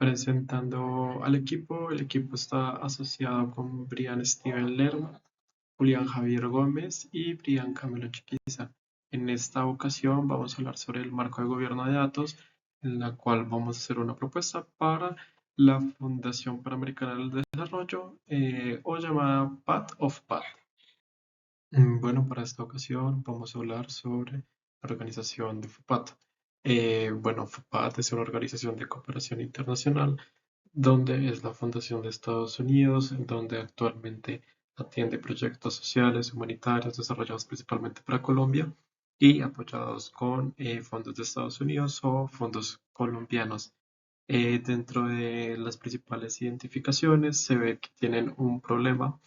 Presentando al equipo, el equipo está asociado con Brian Steven Lerma, Julián Javier Gómez y Brian Camilo Chiquiza. En esta ocasión vamos a hablar sobre el marco de gobierno de datos, en la cual vamos a hacer una propuesta para la Fundación Panamericana del Desarrollo, o llamada Path of Path. Bueno, para esta ocasión vamos a hablar sobre la organización de FUPAT. Bueno, FUPAT es una organización de cooperación internacional donde es la fundación de Estados Unidos, en donde actualmente atiende proyectos sociales, humanitarios, desarrollados principalmente para Colombia y apoyados con fondos de Estados Unidos o fondos colombianos. Dentro de las principales identificaciones se ve que tienen un problema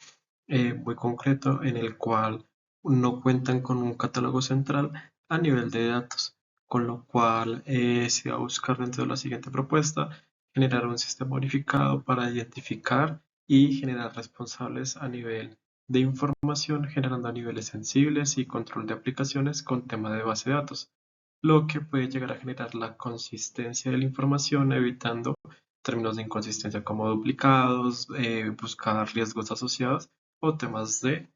muy concreto en el cual no cuentan con un catálogo central a nivel de datos, con lo cual se va a buscar dentro de la siguiente propuesta generar un sistema unificado para identificar y generar responsables a nivel de información, generando a niveles sensibles y control de aplicaciones con tema de base de datos, lo que puede llegar a generar la consistencia de la información, evitando términos de inconsistencia como duplicados, buscar riesgos asociados o temas de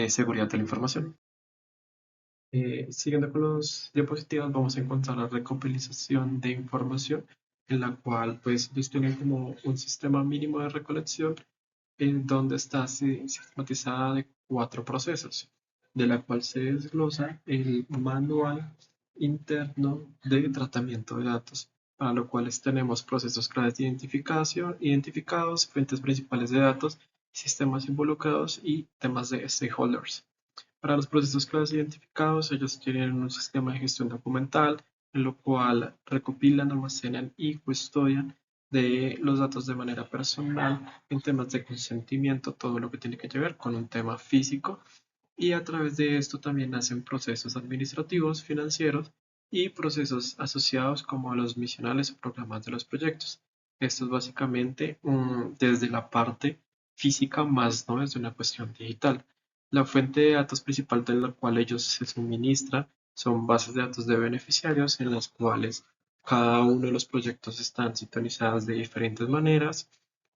seguridad de la información. Siguiendo con los diapositivas, vamos a encontrar la recopilación de información en la cual pues ellos tienen como un sistema mínimo de recolección en donde está sistematizada de 4 procesos, de la cual se desglosa el manual interno de tratamiento de datos, para lo cual tenemos procesos claves de identificados, fuentes principales de datos, sistemas involucrados y temas de stakeholders. Para los procesos claves identificados, ellos tienen un sistema de gestión documental, en lo cual recopilan, almacenan y custodian de los datos de manera personal en temas de consentimiento, todo lo que tiene que ver con un tema físico. Y a través de esto también hacen procesos administrativos, financieros y procesos asociados como los misionales o programas de los proyectos. Esto es básicamente desde la parte física más no desde una cuestión digital. La fuente de datos principal de la cual ellos se suministran son bases de datos de beneficiarios en las cuales cada uno de los proyectos están sintonizados de diferentes maneras.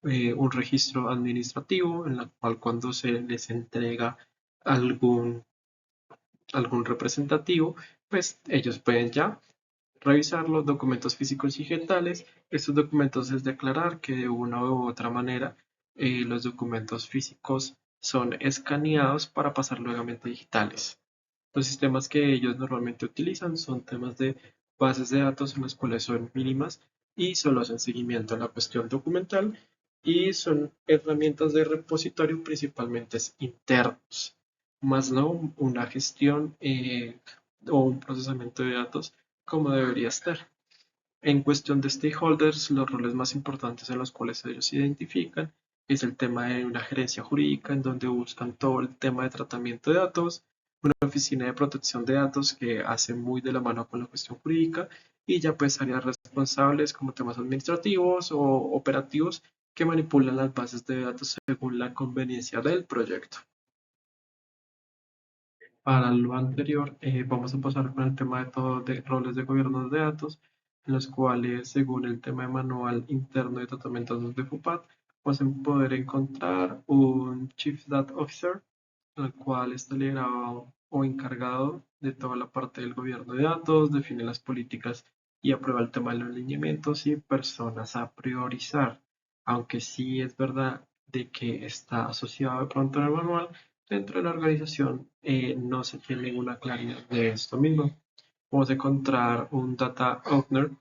Un registro administrativo en la cual cuando se les entrega algún, algún representativo, pues ellos pueden ya revisar los documentos físicos y digitales. Estos documentos es declarar que de una u otra manera los documentos físicos son escaneados para pasar nuevamente a digitales. Los sistemas que ellos normalmente utilizan son temas de bases de datos en las cuales son mínimas y solo hacen seguimiento a la cuestión documental y son herramientas de repositorio principalmente internos, más no una gestión o un procesamiento de datos como debería estar. En cuestión de stakeholders, los roles más importantes en los cuales ellos se identifican es el tema de una gerencia jurídica en donde buscan todo el tema de tratamiento de datos, una oficina de protección de datos que hace muy de la mano con la cuestión jurídica y ya pues áreas responsables como temas administrativos o operativos que manipulan las bases de datos según la conveniencia del proyecto. Para lo anterior, vamos a pasar con el tema de todos de roles de gobierno de datos, en los cuales, según el tema de manual interno de tratamiento de datos de FUPAT, vamos a poder encontrar un Chief Data Officer, el cual está liderado o encargado de toda la parte del gobierno de datos, define las políticas y aprueba el tema de los lineamientos y personas a priorizar. Aunque sí es verdad de que está asociado de pronto en el manual, dentro de la organización no se tiene una claridad de esto mismo. Vamos a encontrar un Data Owner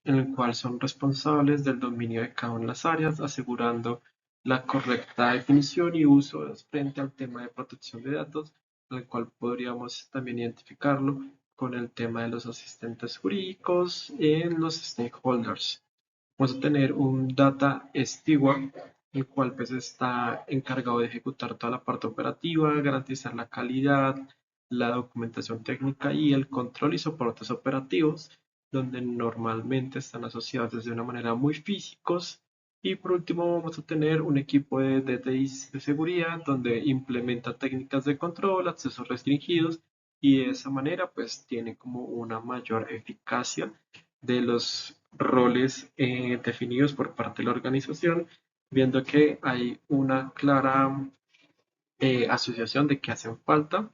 en el cual son responsables del dominio de cada una de las áreas, asegurando la correcta definición y uso frente al tema de protección de datos, en el cual podríamos también identificarlo con el tema de los asistentes jurídicos en los stakeholders. Vamos a tener un Data Steward, el cual pues está encargado de ejecutar toda la parte operativa, garantizar la calidad, la documentación técnica y el control y soportes operativos, donde normalmente están asociados desde una manera muy físicos. Y por último vamos a tener un equipo de DTIs de seguridad, donde implementa técnicas de control, accesos restringidos y de esa manera pues tiene como una mayor eficacia de los roles definidos por parte de la organización, viendo que hay una clara asociación de que hacen falta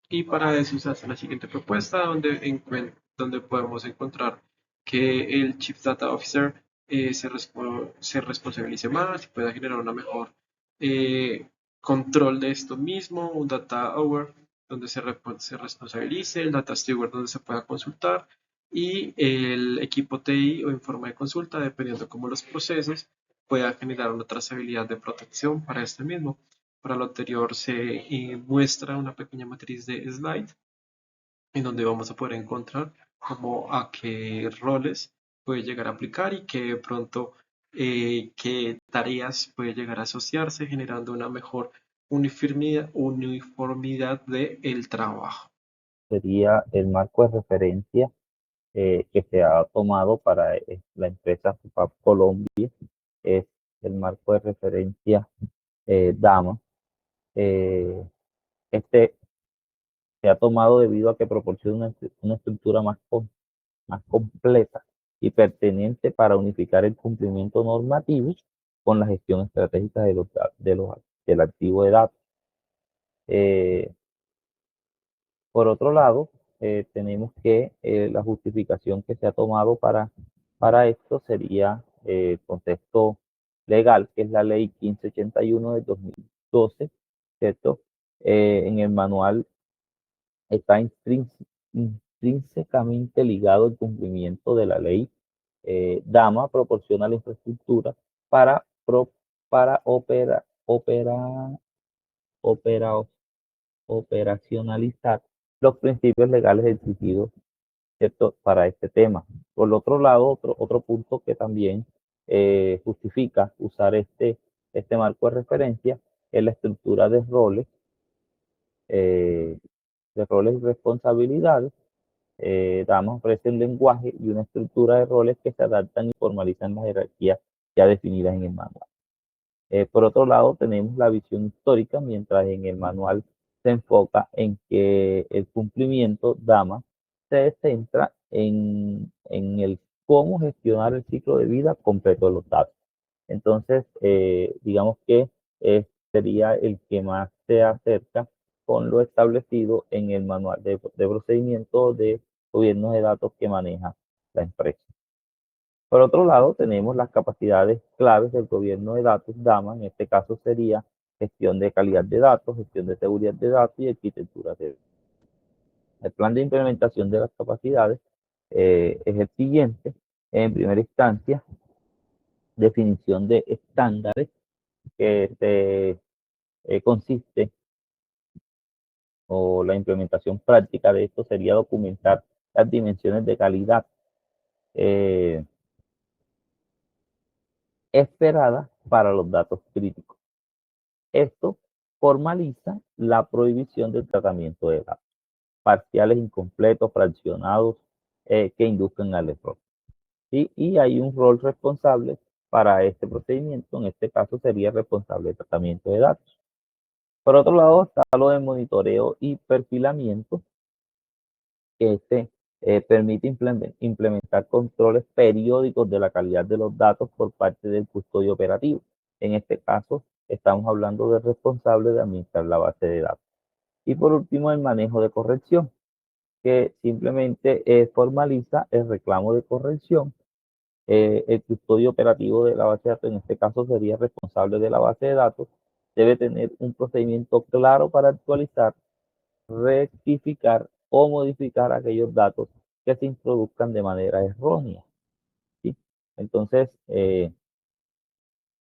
y para eso se hace la siguiente propuesta donde podemos encontrar que el Chief Data Officer se responsabilice más y pueda generar una mejor eh, control de esto mismo, un Data Hour donde se responsabilice, el Data Steward donde se pueda consultar y el equipo TI o informe de consulta, dependiendo cómo los procesos, pueda generar una trazabilidad de protección para este mismo. Para lo anterior se muestra una pequeña matriz de slide en donde vamos a poder encontrar como a qué roles puede llegar a aplicar y que de pronto qué tareas puede llegar a asociarse generando una mejor uniformidad de el trabajo. Sería el marco de referencia que se ha tomado para la empresa FUPAP Colombia, es el marco de referencia DAMA. Eh, este se ha tomado debido a que proporciona una estructura más completa y pertinente para unificar el cumplimiento normativo con la gestión estratégica del activo de datos. Eh, por otro lado, tenemos que la justificación que se ha tomado para esto sería el contexto legal, que es la ley 1581 del 2012, ¿cierto? En el manual está intrínsecamente ligado el cumplimiento de la ley. DAMA proporciona la infraestructura para, pro- para opera- operacionalizar los principios legales exigidos, ¿cierto?, para este tema. Por el otro lado, otro punto que también justifica usar este marco de referencia es la estructura eh, de roles y responsabilidades. Damos ofrece un lenguaje y una estructura de roles que se adaptan y formalizan las jerarquías ya definidas en el manual. Por otro lado, tenemos la visión histórica, mientras en el manual se enfoca en que el cumplimiento DAMA se centra en el cómo gestionar el ciclo de vida completo de los datos. Entonces, digamos que sería el que más se acerca con lo establecido en el manual de procedimiento de gobierno de datos que maneja la empresa. Por otro lado, tenemos las capacidades claves del gobierno de datos, DAMA, en este caso sería gestión de calidad de datos, gestión de seguridad de datos y arquitectura de datos. El plan de implementación de las capacidades es el siguiente. En primera instancia, definición de estándares que consiste, o la implementación práctica de esto sería documentar las dimensiones de calidad eh, esperadas para los datos críticos. Esto formaliza la prohibición del tratamiento de datos parciales, incompletos, fraccionados, que induzcan al error. ¿Sí? Y hay un rol responsable para este procedimiento, en este caso sería responsable de tratamiento de datos. Por otro lado, está lo de monitoreo y perfilamiento, que permite implementar controles periódicos de la calidad de los datos por parte del custodio operativo. En este caso, estamos hablando del responsable de administrar la base de datos. Y por último, el manejo de corrección, que simplemente formaliza el reclamo de corrección. El custodio operativo de la base de datos, en este caso sería responsable de la base de datos, debe tener un procedimiento claro para actualizar, rectificar o modificar aquellos datos que se introduzcan de manera errónea. ¿Sí? Entonces,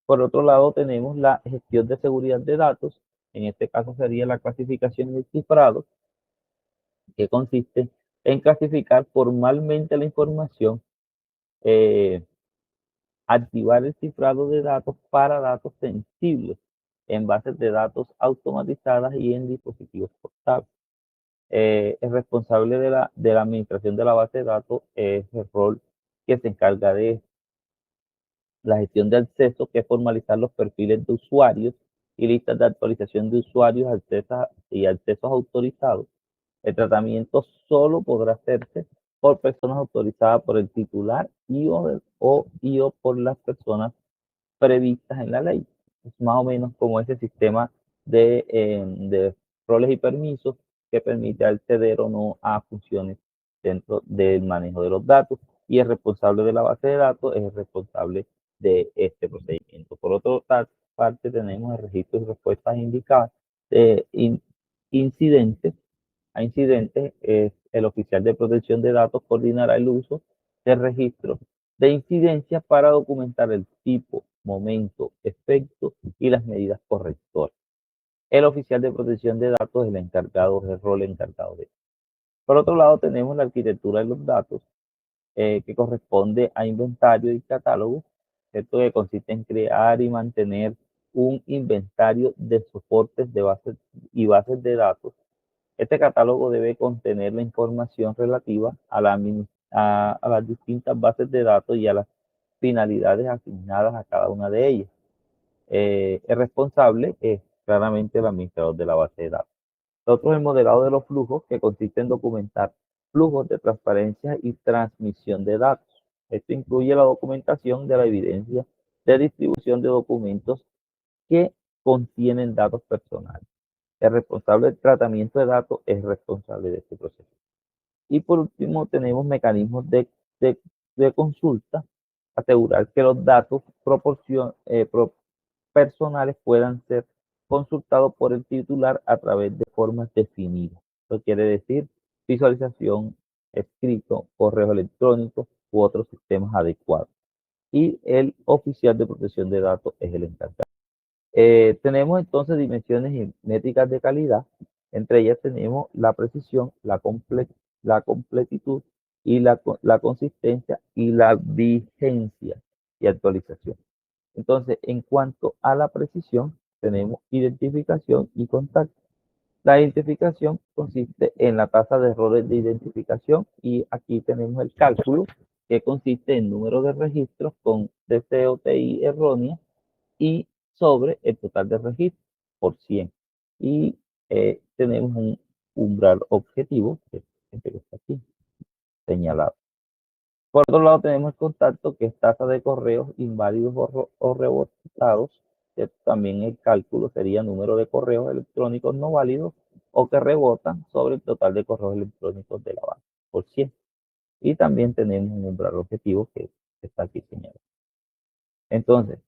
por otro lado, tenemos la gestión de seguridad de datos. En este caso sería la clasificación y el cifrado, que consiste en clasificar formalmente la información, eh, activar el cifrado de datos para datos sensibles en bases de datos automatizadas y en dispositivos portables. El responsable de la administración de la base de datos es el rol que se encarga de la gestión de acceso, que es formalizar los perfiles de usuarios y listas de actualización de usuarios, accesos autorizados. El tratamiento solo podrá hacerse por personas autorizadas por el titular y o por las personas previstas en la ley. Es más o menos como ese sistema de roles y permisos que permite acceder o no a funciones dentro del manejo de los datos, y el responsable de la base de datos es el responsable de este procedimiento. Por otra parte, tenemos el registro de respuestas indicadas de incidentes. A incidentes, el oficial de protección de datos coordinará el uso de registros de incidencias para documentar el tipo, momento, efecto y las medidas correctoras. El oficial de protección de datos es el encargado, es el rol encargado de. Por otro lado, tenemos la arquitectura de los datos, que corresponde a inventario y catálogo, esto que consiste en crear y mantener un inventario de soportes de bases y bases de datos. Este catálogo debe contener la información relativa a las distintas bases de datos y a las finalidades asignadas a cada una de ellas. El responsable es claramente el administrador de la base de datos. Otro es el modelado de los flujos, que consiste en documentar flujos de transparencia y transmisión de datos. Esto incluye la documentación de la evidencia de distribución de documentos que contienen datos personales. El responsable del tratamiento de datos es responsable de este proceso. Y por último, tenemos mecanismos de consulta, asegurar que los datos personales puedan ser consultados por el titular a través de formas definidas. Esto quiere decir visualización, escrito, correo electrónico u otros sistemas adecuados. Y el oficial de protección de datos es el encargado. Tenemos entonces dimensiones métricas de calidad. Entre ellas tenemos la precisión, la completitud y la consistencia y la vigencia y actualización. Entonces, en cuanto a la precisión, tenemos identificación y contacto. La identificación consiste en la tasa de errores de identificación, y aquí tenemos el cálculo, que consiste en número de registros con DCOTI errónea y sobre el total de registros por 100. Y tenemos un umbral objetivo, que está aquí señalado. Por otro lado, tenemos el contacto, que es tasa de correos inválidos o rebotados. También el cálculo sería número de correos electrónicos no válidos o que rebotan sobre el total de correos electrónicos de la base por 100. Y también tenemos un umbral objetivo, que está aquí señalado. Entonces,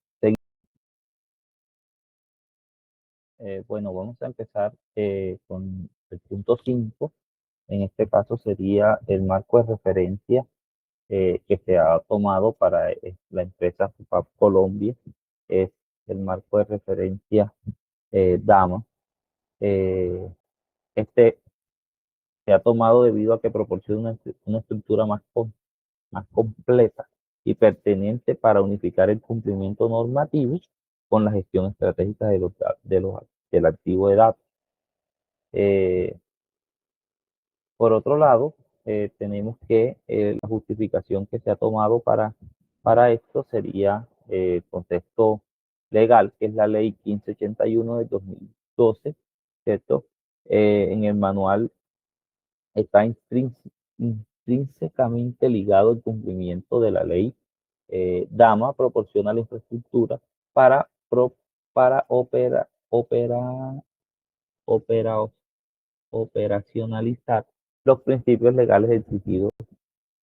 bueno, vamos a empezar con el punto 5. En este caso sería el marco de referencia que se ha tomado para la empresa FUPAP Colombia. Es el marco de referencia DAMA. Este se ha tomado debido a que proporciona una estructura más completa y pertinente para unificar el cumplimiento normativo con la gestión estratégica del activo de datos. Por otro lado, tenemos que la justificación que se ha tomado para esto sería el contexto legal, que es la ley 1581 de 2012, ¿cierto? En el manual está intrínsecamente ligado el cumplimiento de la ley. DAMA proporciona la infraestructura para, para operacionalizar los principios legales exigidos,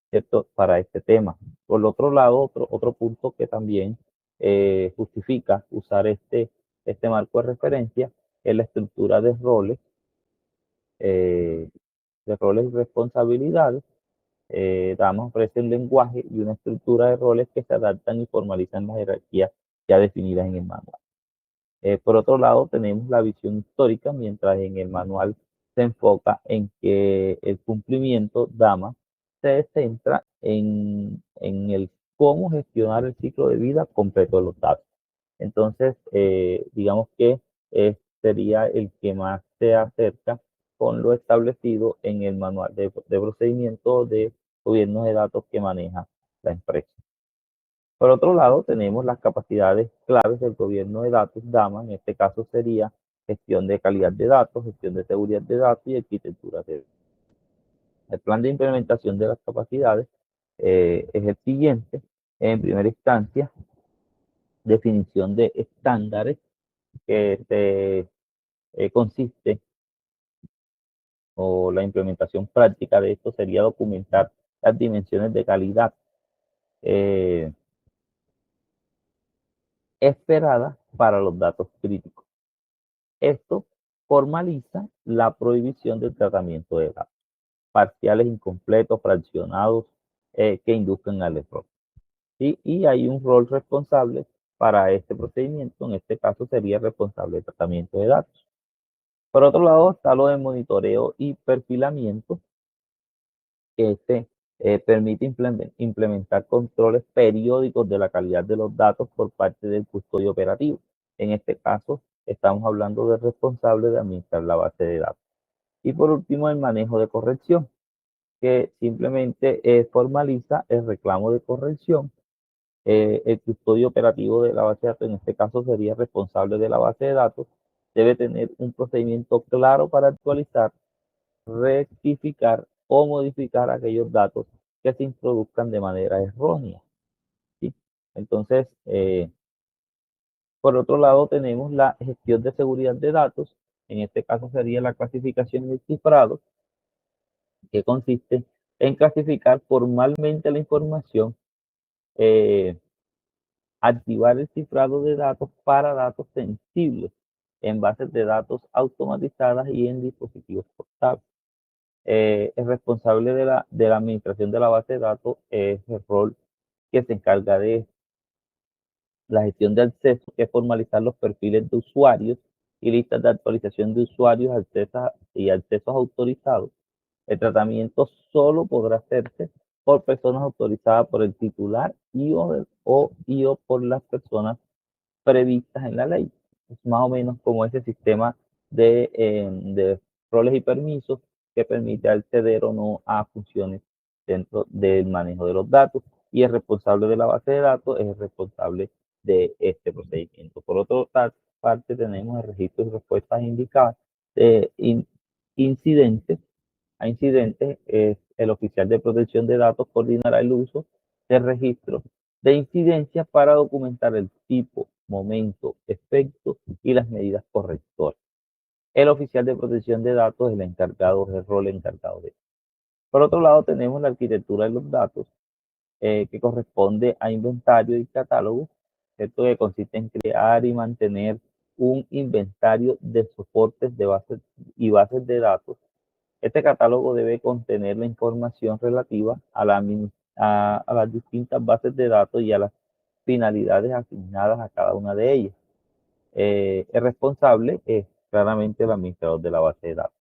¿cierto?, para este tema. Por otro lado, otro punto que también justifica usar este marco de referencia es la estructura de roles y responsabilidades. DAMA ofrece un lenguaje y una estructura de roles que se adaptan y formalizan las jerarquías ya definidas en el manual. Por otro lado, tenemos la visión histórica, mientras en el manual se enfoca en que el cumplimiento DAMA se centra en el cómo gestionar el ciclo de vida completo de los datos. Entonces, digamos que sería el que más se acerca con lo establecido en el manual de procedimiento de gobierno de datos que maneja la empresa. Por otro lado, tenemos las capacidades claves del gobierno de datos, DAMA. En este caso sería gestión de calidad de datos, gestión de seguridad de datos y arquitectura de datos. El plan de implementación de las capacidades es el siguiente. En primera instancia, definición de estándares que consiste, o la implementación práctica de esto sería documentar las dimensiones de calidad eh, esperadas para los datos críticos. Esto formaliza la prohibición del tratamiento de datos parciales, incompletos, fraccionados, que induzcan al error. ¿Sí? Y hay un rol responsable para este procedimiento, en este caso sería el responsable de tratamiento de datos. Por otro lado está lo de monitoreo y perfilamiento, que permite implementar controles periódicos de la calidad de los datos por parte del custodio operativo. En este caso, estamos hablando del responsable de administrar la base de datos. Y por último, el manejo de corrección, que simplemente formaliza el reclamo de corrección. El custodio operativo de la base de datos, en este caso sería responsable de la base de datos, debe tener un procedimiento claro para actualizar, rectificar o modificar aquellos datos que se introduzcan de manera errónea. ¿Sí? Entonces, por otro lado, tenemos la gestión de seguridad de datos. En este caso sería la clasificación y el cifrado, que consiste en clasificar formalmente la información, eh, activar el cifrado de datos para datos sensibles en bases de datos automatizadas y en dispositivos portables. El responsable de la administración de la base de datos es el rol que se encarga de la gestión de acceso, que es formalizar los perfiles de usuarios y listas de actualización de usuarios y accesos autorizados. El tratamiento solo podrá hacerse por personas autorizadas por el titular y o por las personas previstas en la ley. Es más o menos como ese sistema de roles y permisos que permite acceder o no a funciones dentro del manejo de los datos, y el responsable de la base de datos es el responsable de este procedimiento. Por otra parte, tenemos el registro de respuestas indicadas de incidentes. A incidentes, el oficial de protección de datos coordinará el uso de registros de incidencia para documentar el tipo, momento, efecto y las medidas correctoras. El oficial de protección de datos es el encargado, es el rol encargado de esto. Por otro lado, tenemos la arquitectura de los datos, que corresponde a inventario y catálogo. Esto que consiste en crear y mantener un inventario de soportes de bases y bases de datos. Este catálogo debe contener la información relativa a las distintas bases de datos y a las finalidades asignadas a cada una de ellas. El responsable es claramente el administrador de la base de datos.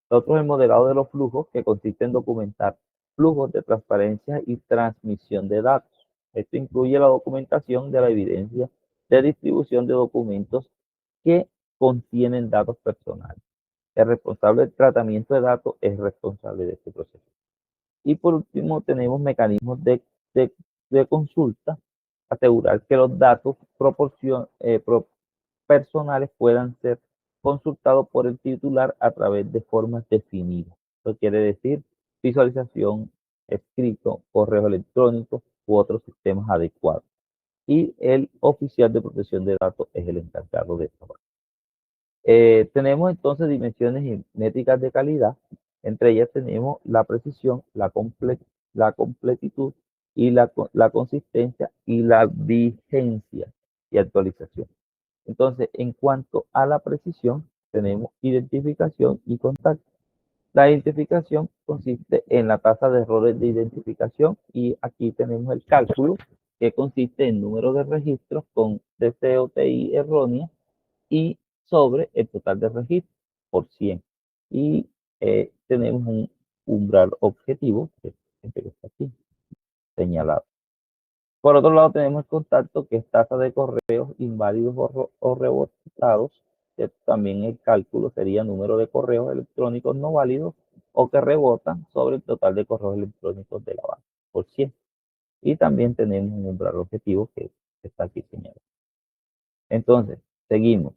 Otro es el modelado de los flujos, que consiste en documentar flujos de transparencia y transmisión de datos. Esto incluye la documentación de la evidencia de distribución de documentos que contienen datos personales. El responsable del tratamiento de datos es responsable de este proceso. Y por último, tenemos mecanismos de consulta, asegurar que los datos personales puedan ser consultados por el titular a través de formas definidas. Eso quiere decir visualización, escrito, correo electrónico u otros sistemas adecuados. Y el oficial de protección de datos es el encargado de esto. Tenemos entonces dimensiones y métricas de calidad. Entre ellas tenemos la precisión, la completitud y la consistencia y la vigencia y actualización. Entonces, en cuanto a la precisión, tenemos identificación y contacto. La identificación consiste en la tasa de errores de identificación, y aquí tenemos el cálculo, que consiste en número de registros con DCOTI errónea y sobre el total de registros por 100. Y tenemos un umbral objetivo, que es este que está aquí señalado. Por otro lado, tenemos el contacto, que es tasa de correos inválidos o rebotados. También el cálculo sería número de correos electrónicos no válidos o que rebotan sobre el total de correos electrónicos de la base por 100. Y también tenemos un umbral objetivo, que está aquí señalado. Entonces, seguimos.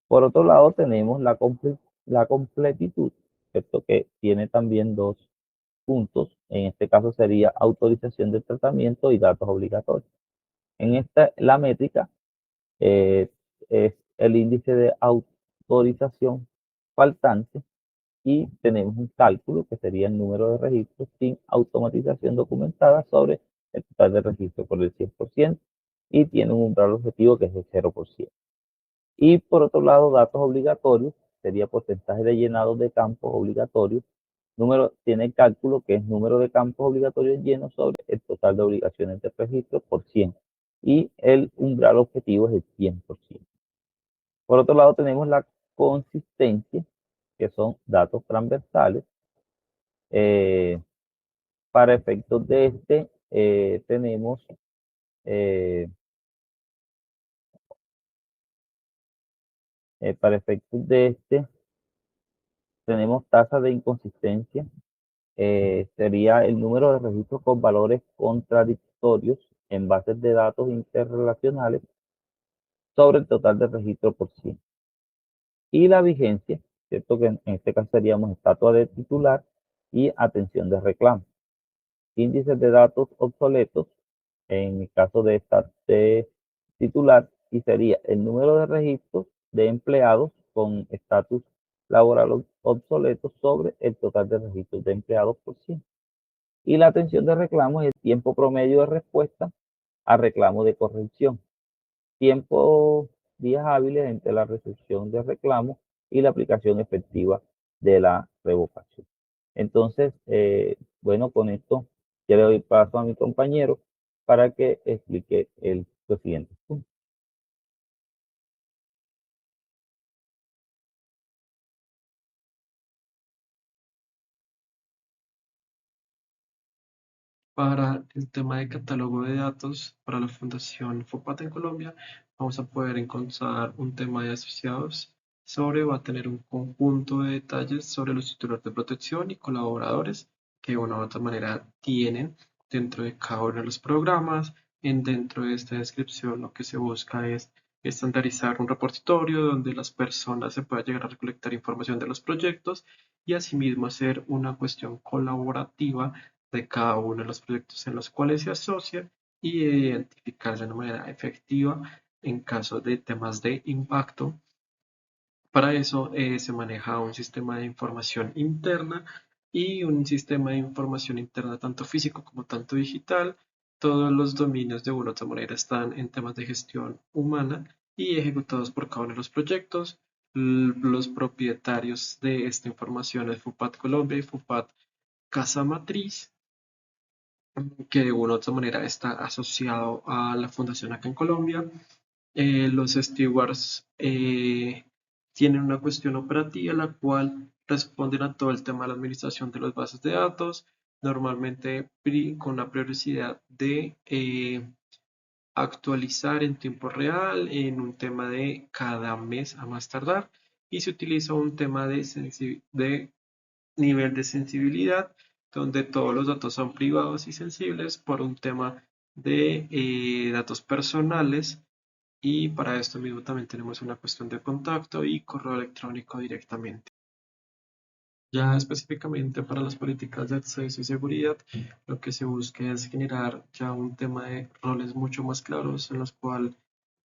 Por otro lado, tenemos la completitud, ¿cierto? Que tiene también puntos. En este caso sería autorización de tratamiento y datos obligatorios. En esta, la métrica eh, es el índice de autorización faltante y tenemos un cálculo que sería el número de registros sin automatización documentada sobre el total de registros por el 100% y tiene un umbral objetivo que es el 0%. Y por otro lado, datos obligatorios sería porcentaje de llenado de campos obligatorios. Tiene el cálculo que es número de campos obligatorios llenos sobre el total de obligaciones de registro por 100 y el umbral objetivo es el 100%. Por otro lado, tenemos la consistencia, que son datos transversales. Eh, para efectos de tenemos para efectos de tenemos tasa de inconsistencia, sería el número de registros con valores contradictorios en bases de datos interrelacionales sobre el total de registro por 100. Y la vigencia, ¿cierto? Que en este caso seríamos estatua de titular y atención de reclamo. Índices de datos obsoletos, en el caso de titular, y sería el número de registros de empleados con estatus laboral obsoleto sobre el total de registros de empleados por 100. Y la atención de reclamos es el tiempo promedio de respuesta a reclamo de corrección. Tiempo días hábiles entre la recepción de reclamo y la aplicación efectiva de la revocación. Entonces, bueno, con esto ya le doy paso a mi compañero para que explique los siguientes puntos. Para el tema de catálogo de datos para la Fundación FOPAT en Colombia, vamos a poder encontrar un tema de asociados va a tener un conjunto de detalles sobre los titulares de protección y colaboradores que de una u otra manera tienen dentro de cada uno de los programas. Dentro de esta descripción lo que se busca es estandarizar un repositorio donde las personas se puedan llegar a recolectar información de los proyectos y asimismo hacer una cuestión colaborativa de cada uno de los proyectos en los cuales se asocian y identificarse de una manera efectiva en caso de temas de impacto. Para eso se maneja un sistema de información interna y un sistema de información interna tanto físico como tanto digital. Todos los dominios de una u otra manera están en temas de gestión humana y ejecutados por cada uno de los proyectos. Los propietarios de esta información es FUPAT Colombia y FUPAT Casa Matriz, que de una u otra manera está asociado a la fundación acá en Colombia. Los stewards tienen una cuestión operativa la cual responden a todo el tema de la administración de las bases de datos, normalmente con la prioridad de actualizar en tiempo real en un tema de cada mes a más tardar y se utiliza un tema de nivel de sensibilidad, donde todos los datos son privados y sensibles por un tema de datos personales. Y para esto mismo también tenemos una cuestión de contacto y correo electrónico directamente. Ya específicamente para las políticas de acceso y seguridad, lo que se busca es generar ya un tema de roles mucho más claros en los cuales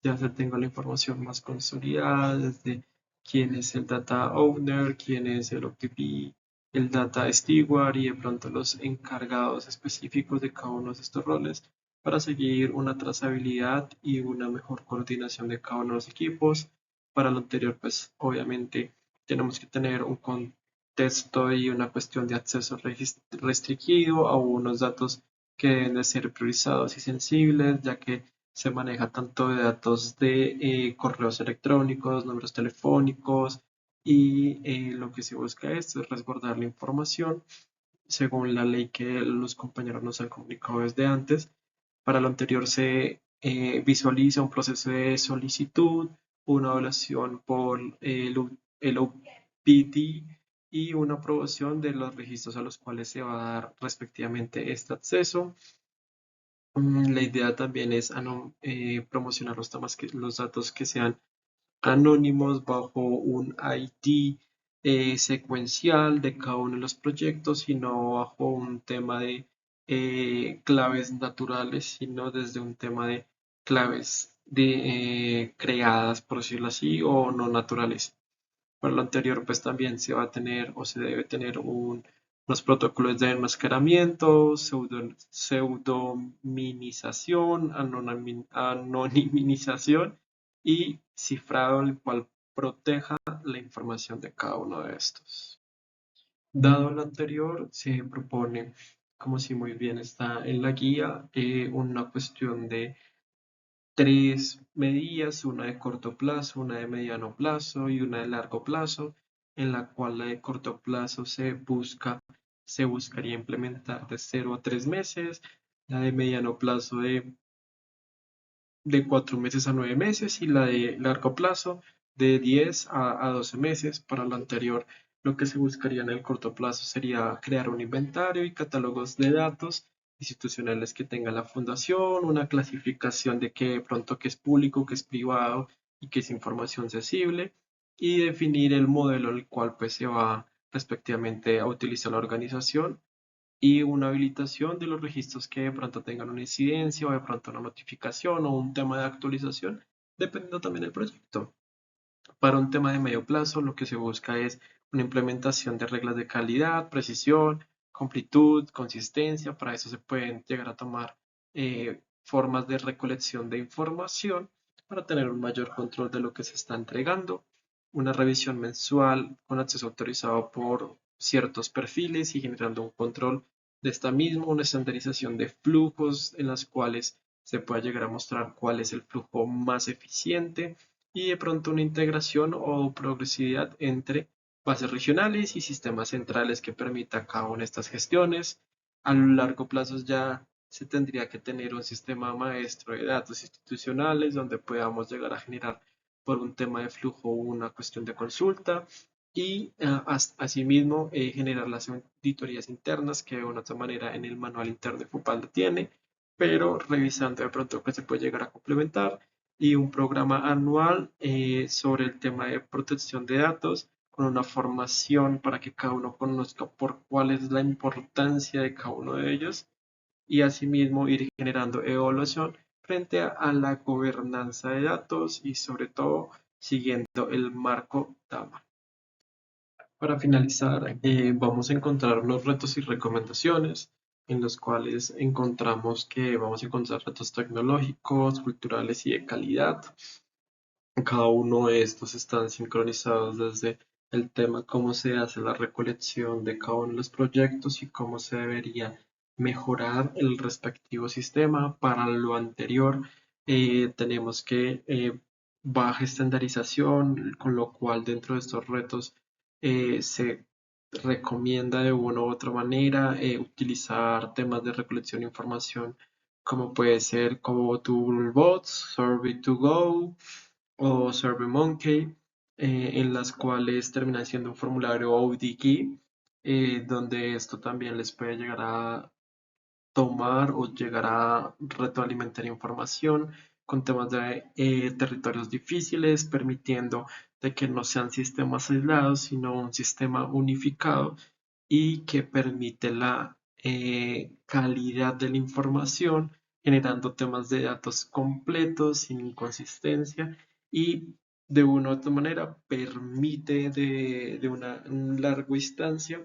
ya se tenga la información más consolidada, desde quién es el data owner, quién es el OTP, el data steward y de pronto los encargados específicos de cada uno de estos roles para seguir una trazabilidad y una mejor coordinación de cada uno de los equipos. Para lo anterior, pues obviamente tenemos que tener un contexto y una cuestión de acceso restringido a unos datos que deben de ser priorizados y sensibles, ya que se maneja tanto de datos de correos electrónicos, números telefónicos y lo que se busca es resguardar la información según la ley que los compañeros nos han comunicado desde antes. Para lo anterior se visualiza un proceso de solicitud, una evaluación por el OPD y una aprobación de los registros a los cuales se va a dar respectivamente este acceso. La idea también es promocionar los datos que sean anónimos bajo un ID secuencial de cada uno de los proyectos, sino bajo un tema de claves naturales, sino desde un tema de claves creadas, por decirlo así, o no naturales. Para lo anterior, pues también se va a tener o se debe tener unos protocolos de enmascaramiento, pseudonimización, anonimización y cifrado, el cual proteja la información de cada uno de estos. Dado lo anterior, se propone, como si muy bien está en la guía, una cuestión de tres medidas, una de corto plazo, una de mediano plazo y una de largo plazo, en la cual la de corto plazo se buscaría implementar de 0 a 3 meses, la de mediano plazo de 4 meses a 9 meses y la de largo plazo de 10 a 12 meses. Para lo anterior, lo que se buscaría en el corto plazo sería crear un inventario y catálogos de datos institucionales que tenga la fundación, una clasificación de qué de pronto que es público, que es privado y que es información sensible, y definir el modelo el cual pues se va respectivamente a utilizar la organización y una habilitación de los registros que de pronto tengan una incidencia o de pronto una notificación o un tema de actualización, dependiendo también del proyecto. Para un tema de medio plazo, lo que se busca es una implementación de reglas de calidad, precisión, completud, consistencia. Para eso se pueden llegar a tomar formas de recolección de información para tener un mayor control de lo que se está entregando. Una revisión mensual con acceso autorizado por ciertos perfiles y generando un control de esta misma, una estandarización de flujos en las cuales se pueda llegar a mostrar cuál es el flujo más eficiente y de pronto una integración o progresividad entre bases regionales y sistemas centrales que permita cada una de estas gestiones. A lo largo plazo ya se tendría que tener un sistema maestro de datos institucionales donde podamos llegar a generar por un tema de flujo una cuestión de consulta y asimismo generar las auditorías internas que de una otra manera en el manual interno de FUPAL tiene, pero revisando de pronto que se puede llegar a complementar y un programa anual sobre el tema de protección de datos con una formación para que cada uno conozca por cuál es la importancia de cada uno de ellos y asimismo ir generando evaluación frente a la gobernanza de datos y sobre todo siguiendo el marco DAMA. Para finalizar, vamos a encontrar unos retos y recomendaciones en los cuales encontramos que vamos a encontrar retos tecnológicos, culturales y de calidad. Cada uno de estos están sincronizados desde el tema cómo se hace la recolección de cada uno de los proyectos y cómo se debería mejorar el respectivo sistema. Para lo anterior, tenemos que baja estandarización, con lo cual dentro de estos retos se recomienda de una u otra manera utilizar temas de recolección de información como puede ser como Toolbots, Survey2Go o SurveyMonkey, en las cuales termina siendo un formulario ODK, donde esto también les puede llegar a tomar o llegar a retroalimentar información con temas de territorios difíciles, permitiendo de que no sean sistemas aislados, sino un sistema unificado y que permite la calidad de la información, generando temas de datos completos, sin inconsistencia y de una u otra manera permite de una larga instancia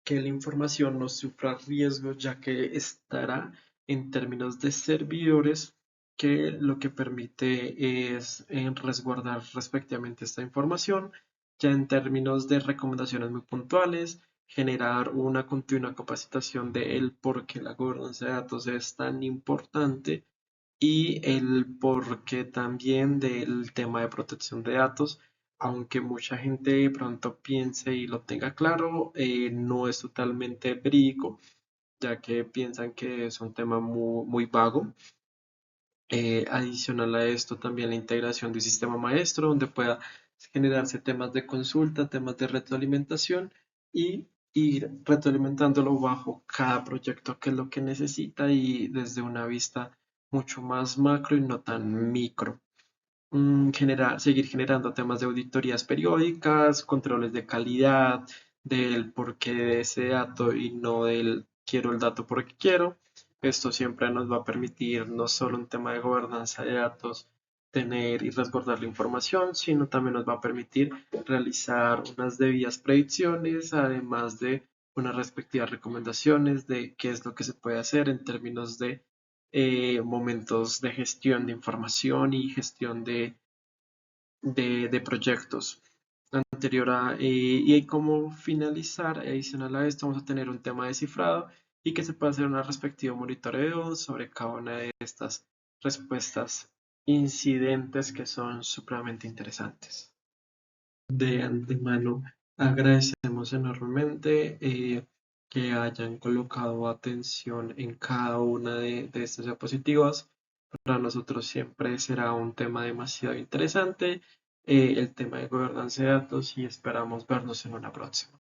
que la información no sufra riesgos ya que estará en términos de servidores que lo que permite es resguardar respectivamente esta información, ya en términos de recomendaciones muy puntuales, generar una continua capacitación de el por qué la gobernanza de datos es tan importante y el porqué también del tema de protección de datos, aunque mucha gente de pronto piense y lo tenga claro, no es totalmente verídico, ya que piensan que es un tema muy vago. Adicional a esto, también la integración de un sistema maestro donde pueda generarse temas de consulta, temas de retroalimentación y ir retroalimentándolo bajo cada proyecto que es lo que necesita y desde una vista mucho más macro y no tan micro. seguir generando temas de auditorías periódicas, controles de calidad, del porqué de ese dato y no del quiero el dato porque quiero. Esto siempre nos va a permitir no solo un tema de gobernanza de datos, tener y resguardar la información, sino también nos va a permitir realizar unas debidas predicciones, además de unas respectivas recomendaciones de qué es lo que se puede hacer en términos de momentos de gestión de información y gestión de proyectos. Y como finalizar, adicional a esto, vamos a tener un tema de cifrado y que se puede hacer un respectivo monitoreo sobre cada una de estas respuestas incidentes que son supremamente interesantes. De antemano, agradecemos enormemente que hayan colocado atención en cada una de estas diapositivas. Para nosotros siempre será un tema demasiado interesante, el tema de gobernanza de datos, y esperamos vernos en una próxima.